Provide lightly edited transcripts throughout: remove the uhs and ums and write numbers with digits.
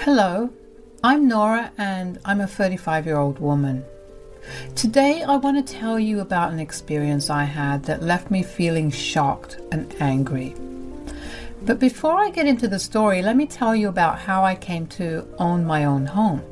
Hello, I'm Nora and I'm a 35-year-old woman. Today I want to tell you about an experience I had that left me feeling shocked and angry. But before I get into the story, let me tell you about how I came to own my own home.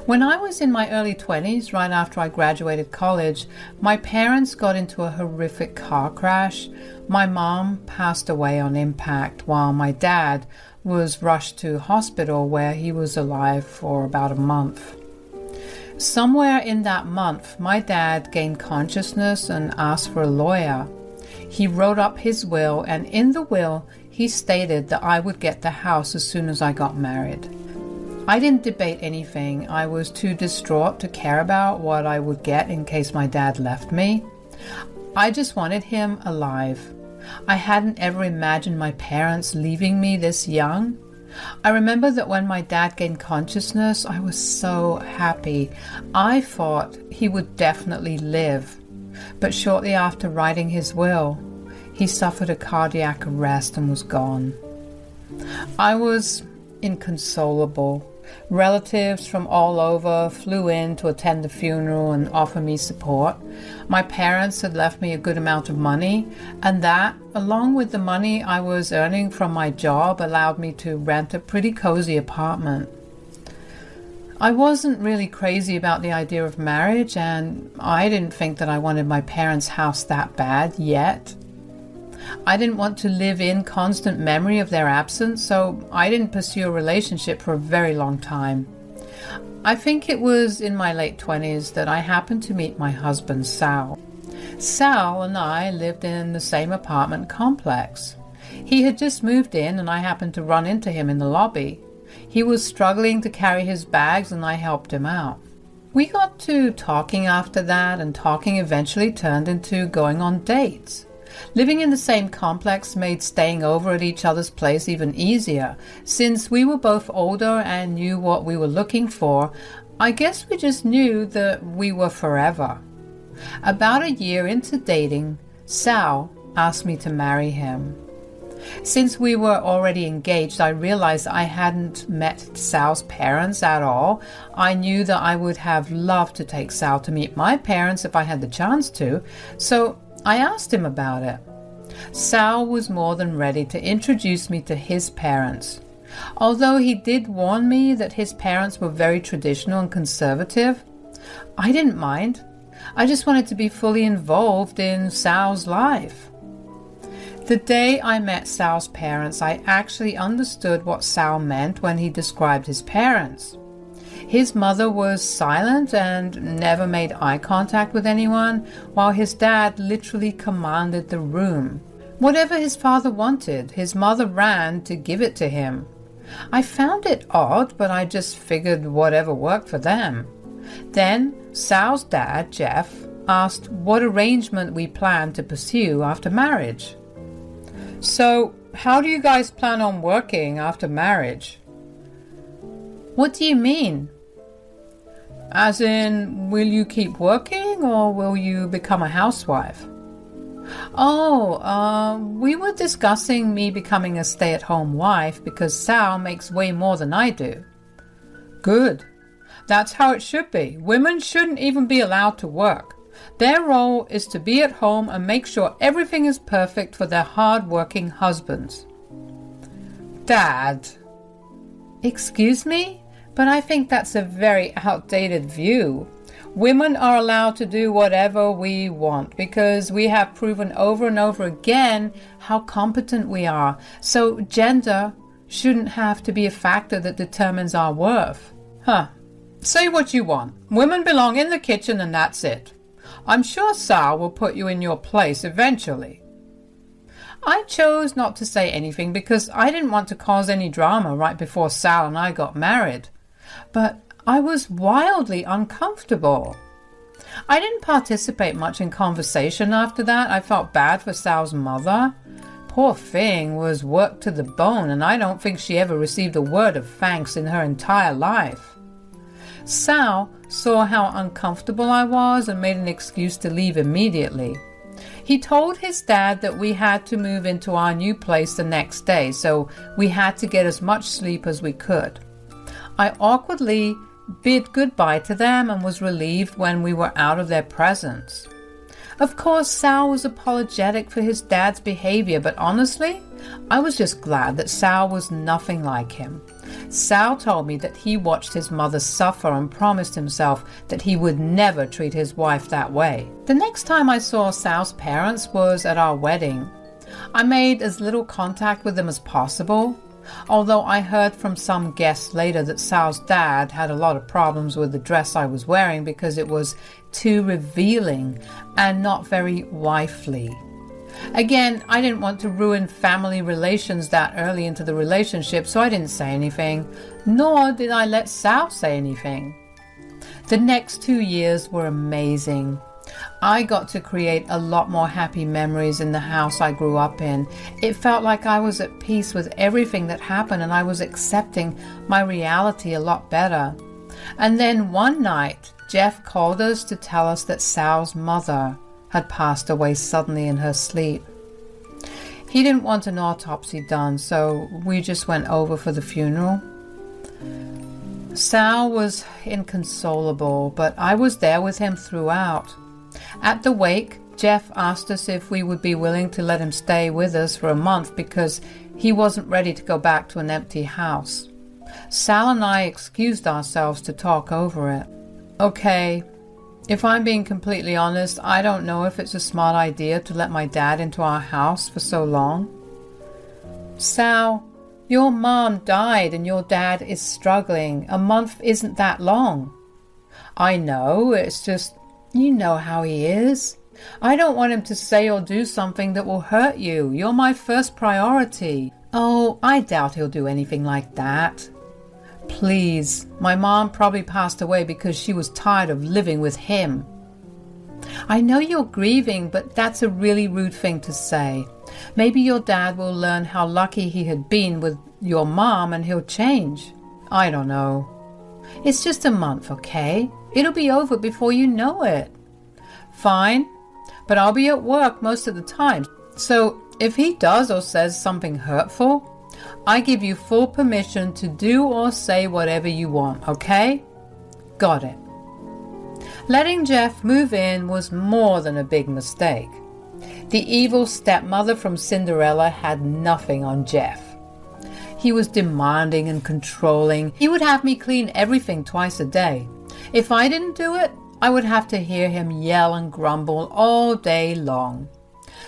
When I was in my early 20s, right after I graduated college, my parents got into a horrific car crash. My mom passed away on impact while my dad was rushed to hospital where he was alive for about a month. Somewhere in that month, my dad gained consciousness and asked for a lawyer. He wrote up his will, and in the will, he stated that I would get the house as soon as I got married. I didn't debate anything. I was too distraught to care about what I would get in case my dad left me. I just wanted him alive. I hadn't ever imagined my parents leaving me this young. I remember that when my dad gained consciousness, I was so happy. I thought he would definitely live. But shortly after writing his will, he suffered a cardiac arrest and was gone. I was inconsolable. Relatives from all over flew in to attend the funeral and offer me support. My parents had left me a good amount of money, and that, along with the money I was earning from my job, allowed me to rent a pretty cozy apartment. I wasn't really crazy about the idea of marriage, and I didn't think that I wanted my parents' house that bad yet. I didn't want to live in constant memory of their absence, so I didn't pursue a relationship for a very long time. I think it was in my late 20s that I happened to meet my husband, Sal. Sal and I lived in the same apartment complex. He had just moved in and I happened to run into him in the lobby. He was struggling to carry his bags and I helped him out. We got to talking after that, and talking eventually turned into going on dates. Living in the same complex made staying over at each other's place even easier. Since we were both older and knew what we were looking for, I guess we just knew that we were forever. About a year into dating, Sal asked me to marry him. Since we were already engaged, I realized I hadn't met Sal's parents at all. I knew that I would have loved to take Sal to meet my parents if I had the chance to, so I asked him about it. Sal was more than ready to introduce me to his parents. Although he did warn me that his parents were very traditional and conservative, I didn't mind. I just wanted to be fully involved in Sal's life. The day I met Sal's parents, I actually understood what Sal meant when he described his parents. His mother was silent and never made eye contact with anyone, while his dad literally commanded the room. Whatever his father wanted, his mother ran to give it to him. I found it odd, but I just figured whatever worked for them. Then Sal's dad, Jeff, asked what arrangement we planned to pursue after marriage. So, how do you guys plan on working after marriage? What do you mean? As in, will you keep working or will you become a housewife? We were discussing me becoming a stay-at-home wife because Sal makes way more than I do. Good. That's how it should be. Women shouldn't even be allowed to work. Their role is to be at home and make sure everything is perfect for their hard-working husbands. Dad. Excuse me? But I think that's a very outdated view. Women are allowed to do whatever we want because we have proven over and over again how competent we are. So gender shouldn't have to be a factor that determines our worth. Say what you want. Women belong in the kitchen and that's it. I'm sure Sal will put you in your place eventually. I chose not to say anything because I didn't want to cause any drama right before Sal and I got married. But I was wildly uncomfortable. I didn't participate much in conversation after that. I felt bad for Sal's mother. Poor thing was worked to the bone, and I don't think she ever received a word of thanks in her entire life. Sal saw how uncomfortable I was and made an excuse to leave immediately. He told his dad that we had to move into our new place the next day, so we had to get as much sleep as we could. I awkwardly bid goodbye to them and was relieved when we were out of their presence. Of course, Sal was apologetic for his dad's behavior, but honestly, I was just glad that Sal was nothing like him. Sal told me that he watched his mother suffer and promised himself that he would never treat his wife that way. The next time I saw Sal's parents was at our wedding. I made as little contact with them as possible, although I heard from some guests later that Sal's dad had a lot of problems with the dress I was wearing because it was too revealing and not very wifely. Again, I didn't want to ruin family relations that early into the relationship, so I didn't say anything, nor did I let Sal say anything. The next 2 years were amazing. I got to create a lot more happy memories in the house I grew up in. It felt like I was at peace with everything that happened, and I was accepting my reality a lot better. And then one night, Jeff called us to tell us that Sal's mother had passed away suddenly in her sleep. He didn't want an autopsy done, so we just went over for the funeral. Sal was inconsolable, but I was there with him throughout. At the wake, Jeff asked us if we would be willing to let him stay with us for a month because he wasn't ready to go back to an empty house. Sal and I excused ourselves to talk over it. Okay, if I'm being completely honest, I don't know if it's a smart idea to let my dad into our house for so long. Sal, your mom died and your dad is struggling. A month isn't that long. I know, it's just, you know how he is. I don't want him to say or do something that will hurt you. You're my first priority. Oh, I doubt he'll do anything like that. Please, my mom probably passed away because she was tired of living with him. I know you're grieving, but that's a really rude thing to say. Maybe your dad will learn how lucky he had been with your mom and he'll change. I don't know. It's just a month, okay? It'll be over before you know it. Fine, but I'll be at work most of the time. So if he does or says something hurtful, I give you full permission to do or say whatever you want, okay? Got it. Letting Jeff move in was more than a big mistake. The evil stepmother from Cinderella had nothing on Jeff. He was demanding and controlling. He would have me clean everything twice a day. If I didn't do it, I would have to hear him yell and grumble all day long.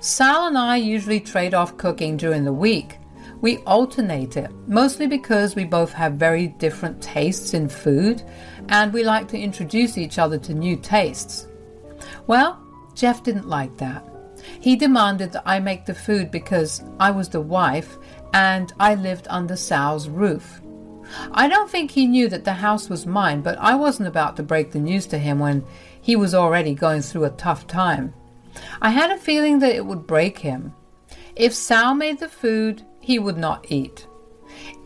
Sal and I usually trade off cooking during the week. We alternate it, mostly because we both have very different tastes in food, and we like to introduce each other to new tastes. Well, Jeff didn't like that. He demanded that I make the food because I was the wife and I lived under Sal's roof. I don't think he knew that the house was mine, but I wasn't about to break the news to him when he was already going through a tough time. I had a feeling that it would break him. If Sal made the food, he would not eat.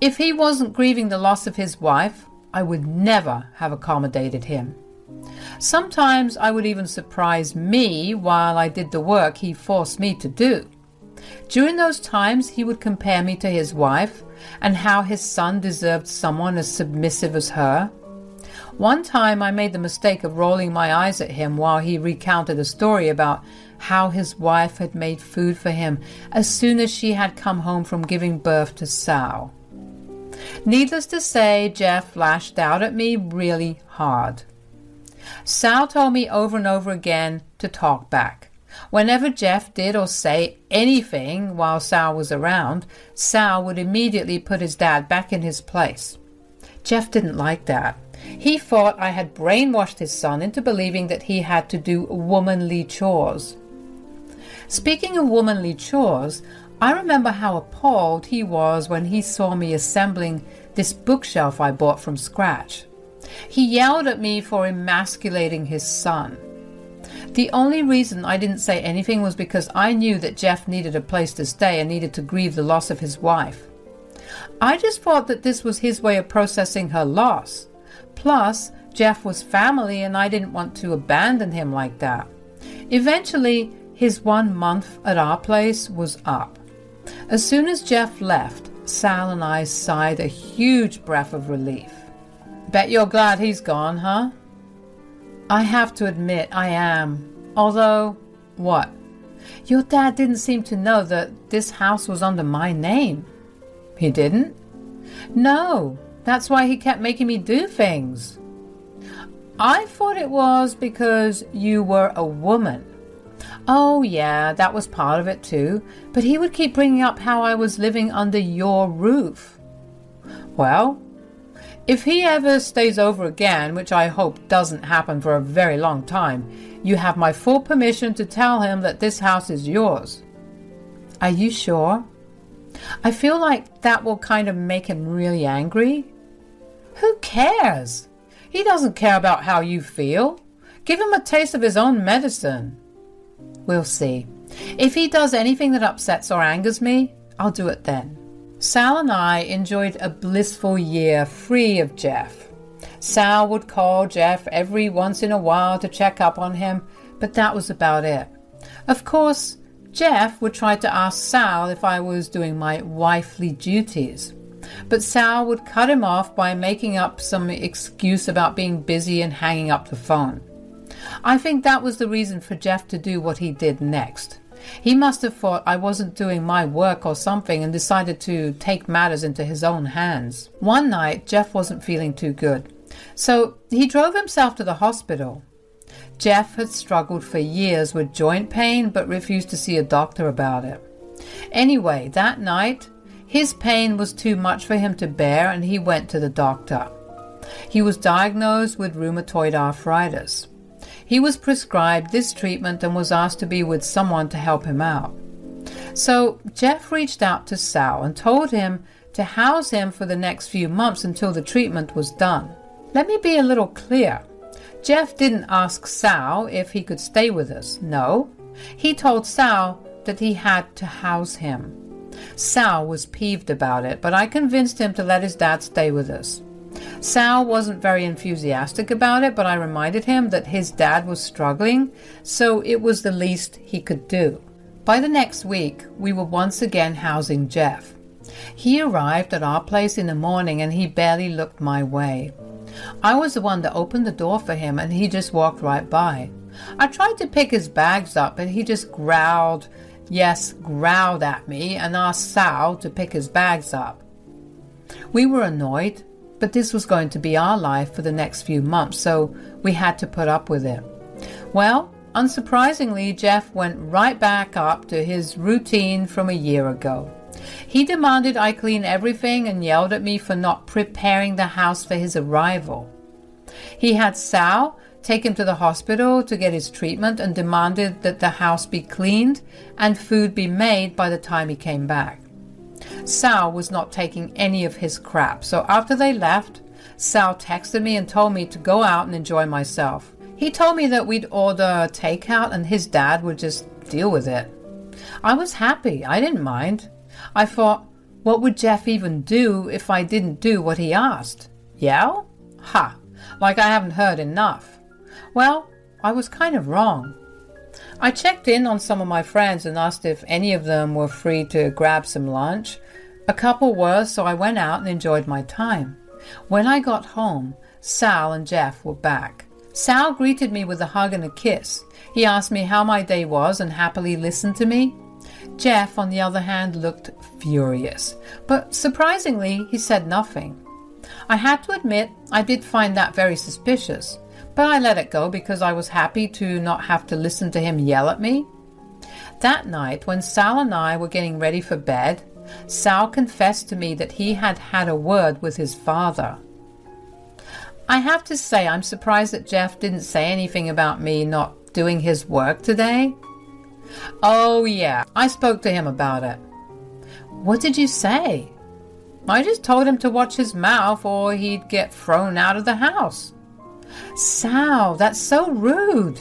If he wasn't grieving the loss of his wife, I would never have accommodated him. Sometimes I would even surprise me while I did the work he forced me to do. During those times, he would compare me to his wife and how his son deserved someone as submissive as her. One time I made the mistake of rolling my eyes at him while he recounted a story about how his wife had made food for him as soon as she had come home from giving birth to Sal. Needless to say, Jeff lashed out at me really hard. Sal told me over and over again to talk back. Whenever Jeff did or say anything while Sal was around, Sal would immediately put his dad back in his place. Jeff didn't like that. He thought I had brainwashed his son into believing that he had to do womanly chores. Speaking of womanly chores, I remember how appalled he was when he saw me assembling this bookshelf I bought from scratch. He yelled at me for emasculating his son. The only reason I didn't say anything was because I knew that Jeff needed a place to stay and needed to grieve the loss of his wife. I just thought that this was his way of processing her loss. Plus, Jeff was family and I didn't want to abandon him like that. Eventually, his 1 month at our place was up. As soon as Jeff left, Sal and I sighed a huge breath of relief. Bet you're glad he's gone, huh? I have to admit I am. Although, what? Your dad didn't seem to know that this house was under my name. He didn't? No, that's why he kept making me do things. I thought it was because you were a woman. Oh yeah, that was part of it too, but he would keep bringing up how I was living under your roof. Well, if he ever stays over again, which I hope doesn't happen for a very long time, you have my full permission to tell him that this house is yours. Are you sure? I feel like that will kind of make him really angry. Who cares? He doesn't care about how you feel. Give him a taste of his own medicine. We'll see. If he does anything that upsets or angers me, I'll do it then. Sal and I enjoyed a blissful year free of Jeff. Sal would call Jeff every once in a while to check up on him, but that was about it. Of course, Jeff would try to ask Sal if I was doing my wifely duties, but Sal would cut him off by making up some excuse about being busy and hanging up the phone. I think that was the reason for Jeff to do what he did next. He must have thought I wasn't doing my work or something and decided to take matters into his own hands. One night, Jeff wasn't feeling too good, so he drove himself to the hospital. Jeff had struggled for years with joint pain but refused to see a doctor about it. Anyway, that night, his pain was too much for him to bear and he went to the doctor. He was diagnosed with rheumatoid arthritis. He was prescribed this treatment and was asked to be with someone to help him out. So Jeff reached out to Sal and told him to house him for the next few months until the treatment was done. Let me be a little clear. Jeff didn't ask Sal if he could stay with us. No, he told Sal that he had to house him. Sal was peeved about it, but I convinced him to let his dad stay with us. Sal wasn't very enthusiastic about it, but I reminded him that his dad was struggling, so it was the least he could do. By the next week, we were once again housing Jeff. He arrived at our place in the morning and he barely looked my way. I was the one that opened the door for him and he just walked right by. I tried to pick his bags up, but he just growled at me and asked Sal to pick his bags up. We were annoyed, but this was going to be our life for the next few months, so we had to put up with it. Well, unsurprisingly, Jeff went right back up to his routine from a year ago. He demanded I clean everything and yelled at me for not preparing the house for his arrival. He had Sal take him to the hospital to get his treatment and demanded that the house be cleaned and food be made by the time he came back. Sal was not taking any of his crap, so after they left, Sal texted me and told me to go out and enjoy myself. He told me that we'd order takeout and his dad would just deal with it. I was happy. I didn't mind. I thought, what would Jeff even do if I didn't do what he asked? Yell? Ha! Like I haven't heard enough. Well, I was kind of wrong. I checked in on some of my friends and asked if any of them were free to grab some lunch. A couple were, so I went out and enjoyed my time. When I got home, Sal and Jeff were back. Sal greeted me with a hug and a kiss. He asked me how my day was and happily listened to me. Jeff, on the other hand, looked furious, but surprisingly, he said nothing. I had to admit I did find that very suspicious, but I let it go because I was happy to not have to listen to him yell at me. That night, when Sal and I were getting ready for bed, Sal confessed to me that he had had a word with his father. I have to say I'm surprised that Jeff didn't say anything about me not doing his work today. Oh yeah, I spoke to him about it. What did you say? I just told him to watch his mouth or he'd get thrown out of the house. Sal, that's so rude.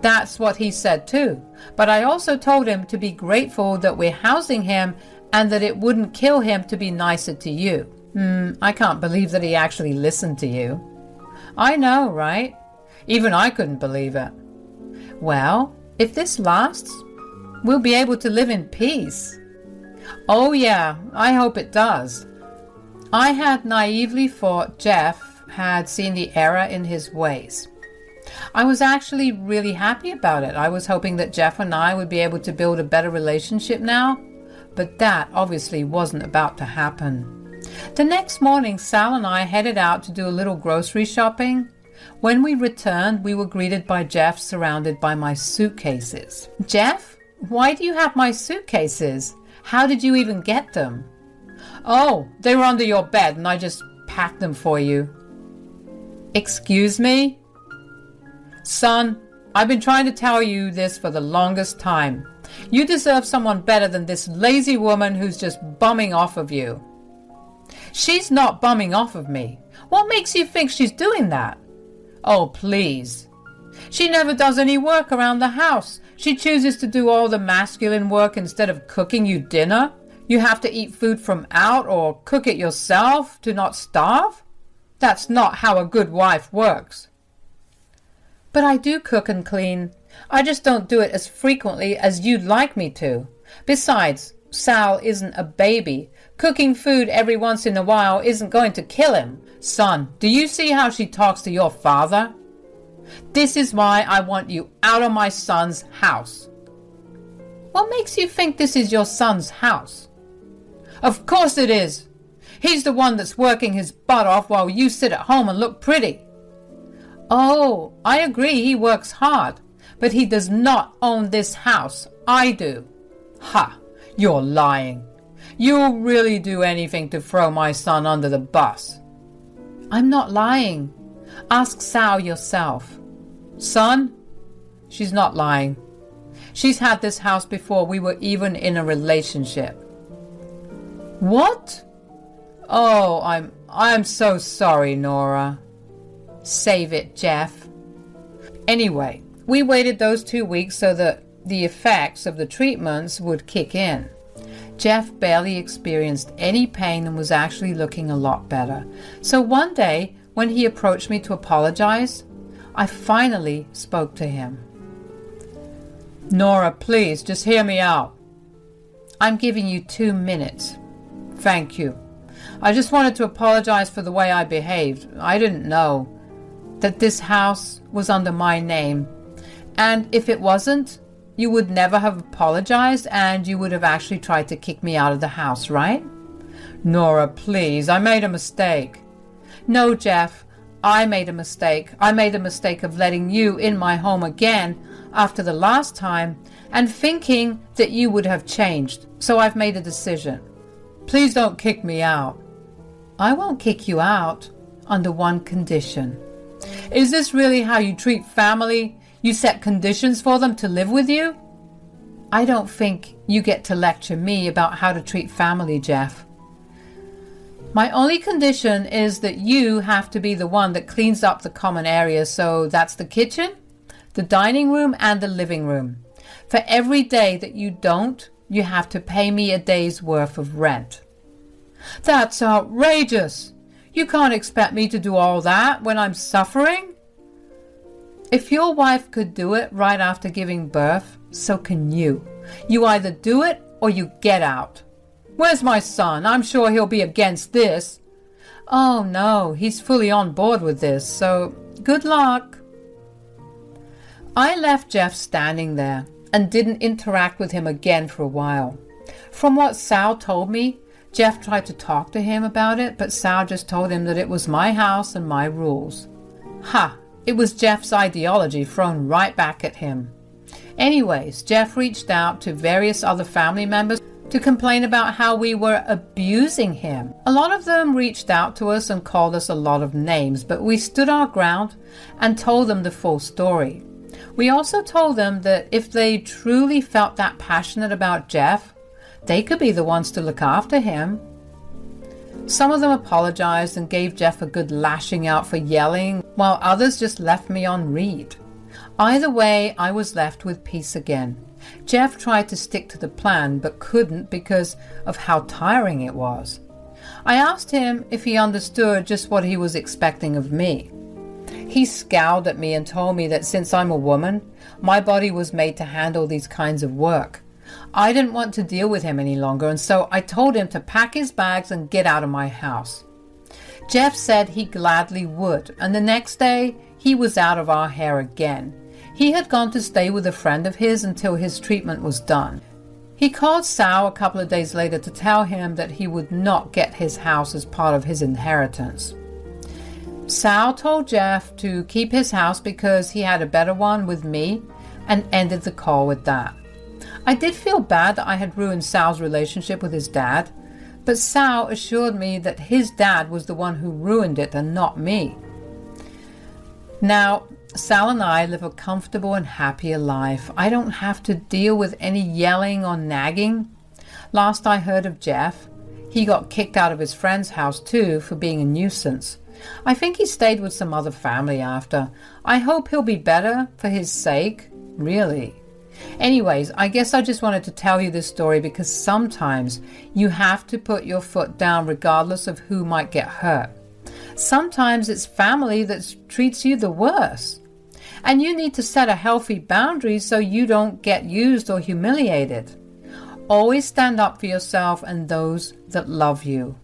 That's what he said too, but I also told him to be grateful that we're housing him and that it wouldn't kill him to be nicer to you. I can't believe that he actually listened to you. I know, right? Even I couldn't believe it. Well, if this lasts, we'll be able to live in peace. Oh yeah, I hope it does. I had naively thought Jeff had seen the error in his ways. I was actually really happy about it. I was hoping that Jeff and I would be able to build a better relationship now, but that obviously wasn't about to happen. The next morning, Sal and I headed out to do a little grocery shopping. When we returned, we were greeted by Jeff surrounded by my suitcases. Jeff, why do you have my suitcases? How did you even get them? Oh, they were under your bed and I just packed them for you. Excuse me? Son, I've been trying to tell you this for the longest time. You deserve someone better than this lazy woman who's just bumming off of you. She's not bumming off of me. What makes you think she's doing that? Oh, please. She never does any work around the house. She chooses to do all the masculine work instead of cooking you dinner. You have to eat food from out or cook it yourself to not starve. That's not how a good wife works. But I do cook and clean. I just don't do it as frequently as you'd like me to. Besides, Sal isn't a baby. Cooking food every once in a while isn't going to kill him. Son, do you see how she talks to your father? This is why I want you out of my son's house. What makes you think this is your son's house? Of course it is. He's the one that's working his butt off while you sit at home and look pretty. Oh, I agree he works hard, but he does not own this house. I do. Ha, you're lying. You'll really do anything to throw my son under the bus. I'm not lying. Ask Sal yourself. Son, she's not lying. She's had this house before we were even in a relationship. What? Oh, I'm so sorry, Nora. Save it, Jeff. Anyway, we waited those 2 weeks so that the effects of the treatments would kick in. Jeff barely experienced any pain and was actually looking a lot better. So one day, when he approached me to apologize, I finally spoke to him. Nora, please, just hear me out. I'm giving you 2 minutes. Thank you. I just wanted to apologize for the way I behaved. I didn't know that this house was under my name. And if it wasn't, you would never have apologized and you would have actually tried to kick me out of the house, right? Nora, please, I made a mistake. No, Jeff, I made a mistake. I made a mistake of letting you in my home again after the last time and thinking that you would have changed. So I've made a decision. Please don't kick me out. I won't kick you out under one condition. Is this really how you treat family? You set conditions for them to live with you? I don't think you get to lecture me about how to treat family, Jeff. My only condition is that you have to be the one that cleans up the common areas, so that's the kitchen, the dining room, and the living room. For every day that you don't, you have to pay me a day's worth of rent. That's outrageous! You can't expect me to do all that when I'm suffering. If your wife could do it right after giving birth, so can you. You either do it or you get out. Where's my son? I'm sure he'll be against this. Oh no, he's fully on board with this, so good luck. I left Jeff standing there and didn't interact with him again for a while. From what Sal told me, Jeff tried to talk to him about it, but Sal just told him that it was my house and my rules. Ha! It was Jeff's ideology thrown right back at him. Anyways, Jeff reached out to various other family members to complain about how we were abusing him. A lot of them reached out to us and called us a lot of names, but we stood our ground and told them the full story. We also told them that if they truly felt that passionate about Jeff, they could be the ones to look after him. Some of them apologized and gave Jeff a good lashing out for yelling, while others just left me on read. Either way, I was left with peace again. Jeff tried to stick to the plan, but couldn't because of how tiring it was. I asked him if he understood just what he was expecting of me. He scowled at me and told me that since I'm a woman, my body was made to handle these kinds of work. I didn't want to deal with him any longer, and so I told him to pack his bags and get out of my house. Jeff said he gladly would, and the next day he was out of our hair again. He had gone to stay with a friend of his until his treatment was done. He called Sal a couple of days later to tell him that he would not get his house as part of his inheritance. Sal told Jeff to keep his house because he had a better one with me, and ended the call with that. I did feel bad that I had ruined Sal's relationship with his dad, but Sal assured me that his dad was the one who ruined it and not me. Now, Sal and I live a comfortable and happier life. I don't have to deal with any yelling or nagging. Last I heard of Jeff, he got kicked out of his friend's house too for being a nuisance. I think he stayed with some other family after. I hope he'll be better for his sake, really. Anyways, I guess I just wanted to tell you this story because sometimes you have to put your foot down regardless of who might get hurt. Sometimes it's family that treats you the worst. And you need to set a healthy boundary so you don't get used or humiliated. Always stand up for yourself and those that love you.